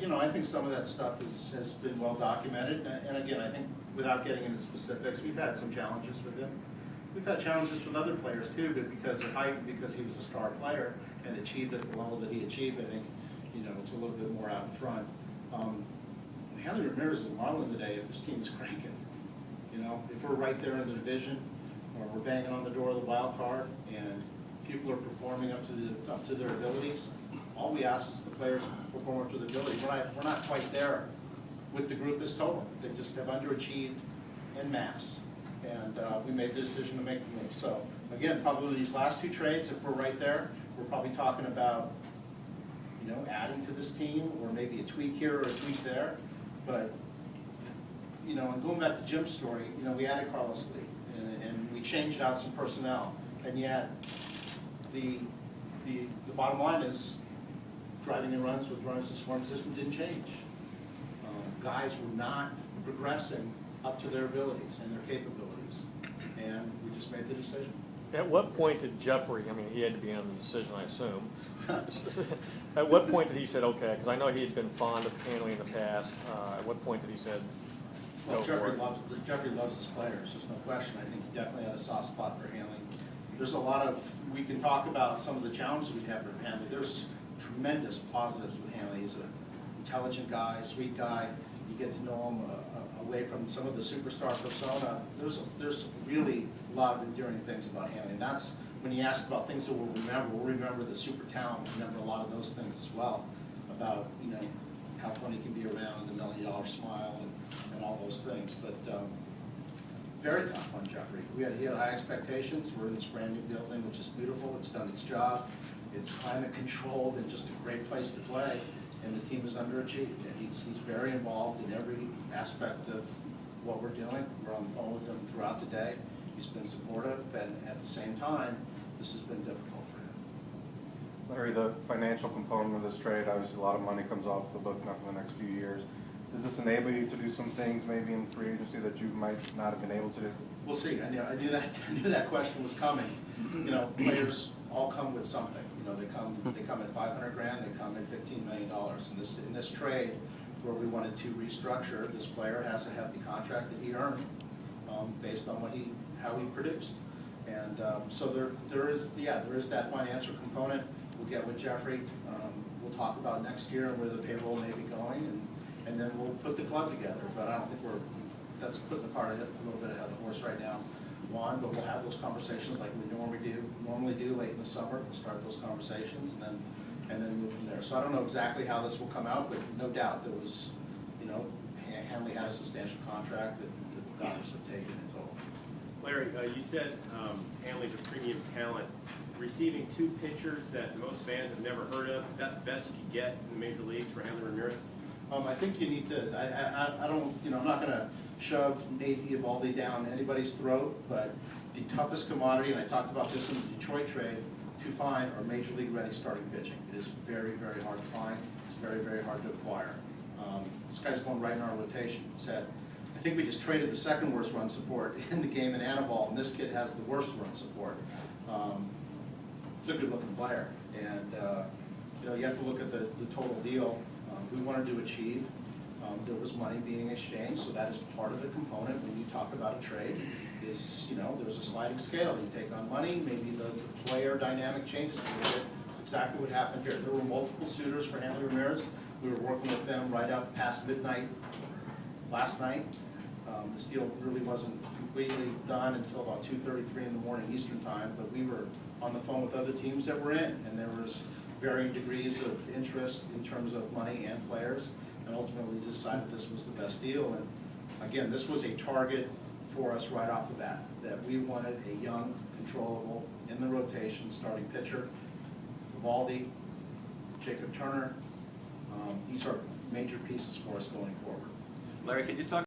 You know, I think some of that stuff has been well documented, and again, I think without getting into specifics, we've had some challenges with him. We've had challenges with other players too, but because of height, because he was a star player and achieved at the level that he achieved, I think, you know, it's a little bit more out in front. Hanley Ramirez is a Marlin today if this team is cranking. You know, if we're right there in the division, or we're banging on the door of the wild card, and people are performing up to their abilities, all we ask is the players perform up to their ability. We're not quite there with the group as total. They just have underachieved en masse. And we made the decision to make the move. So again, probably these last two trades, if we're right there, we're probably talking about, you know, adding to this team, or maybe a tweak here or a tweak there. But, you know, and going back to Jim's story, you know, we added Carlos Lee, and we changed out some personnel, and yet the bottom line is driving in runs with runners in scoring position didn't change. Guys were not progressing up to their abilities and their capabilities, and we just made the decision. At what point did Jeffrey, I mean, he had to be in the decision, I assume. At what point did he say, okay, because I know he had been fond of Hanley in the past, at what point did he say, well, Jeffrey loves his players, there's no question. I think he definitely had a soft spot for Hanley. There's a lot of, we can talk about some of the challenges we have with Hanley. There's tremendous positives with Hanley. He's an intelligent guy, sweet guy. You get to know him away from some of the superstar persona. There's really a lot of endearing things about Hanley. And that's, when you ask about things that we'll remember the super talent, we'll remember a lot of those things as well, about, you know, how fun he can be around, the $1 million smile, and all those things. But very tough on Jeffrey. He had high expectations. We're in this brand new building, which is beautiful. It's done its job. It's climate controlled and just a great place to play. And the team is underachieved. And he's very involved in every aspect of what we're doing. We're on the phone with him throughout the day. He's been supportive, and at the same time, this has been difficult for him. Larry, the financial component of this trade, obviously a lot of money comes off the books now for the next few years. Does this enable you to do some things maybe in free agency that you might not have been able to do? We'll see. I knew that question was coming. You know, players all come with something. You know, they come at $500 grand. They come at $15 million. In this trade, where we wanted to restructure, this player has a hefty contract that he earned based on how he produced. And so there is that financial component. We'll get with Jeffrey. We'll talk about next year and where the payroll may be going, and then we'll put the club together. But I don't think that's putting the cart a little bit ahead of the horse right now, Juan. But we'll have those conversations like we normally do late in the summer. We'll start those conversations and then move from there. So I don't know exactly how this will come out, but no doubt there was, you know, Hanley had a substantial contract that the Dodgers have taken in total. Larry, you said Hanley's a premium talent. Receiving two pitchers that most fans have never heard of, is that the best you could get in the major leagues for Hanley Ramirez? I think you need to, I don't, you know, I'm not going to shove Nate Eovaldi down anybody's throat, but the toughest commodity, and I talked about this in the Detroit trade, to find are major league ready starting pitching. It is very, very hard to find. It's very, very hard to acquire. This guy's going right in our rotation. I think we just traded the second worst run support in the game in Anibal, and this kid has the worst run support. It's a good looking player, and you know, you have to look at the total deal. We wanted to achieve. There was money being exchanged, so that is part of the component when you talk about a trade. Is, you know, there's a sliding scale. You take on money, maybe the player dynamic changes a little bit. It's exactly what happened here. There were multiple suitors for Hanley Ramirez. We were working with them right up past midnight last night. This deal really wasn't completely done until about 2:33 in the morning Eastern time, but we were on the phone with other teams that were in, and there was varying degrees of interest in terms of money and players, and ultimately decided this was the best deal. And again, this was a target for us right off the bat, that we wanted a young, controllable, in the rotation starting pitcher. Eovaldi, Jacob Turner, these are major pieces for us going forward. Larry, can you talk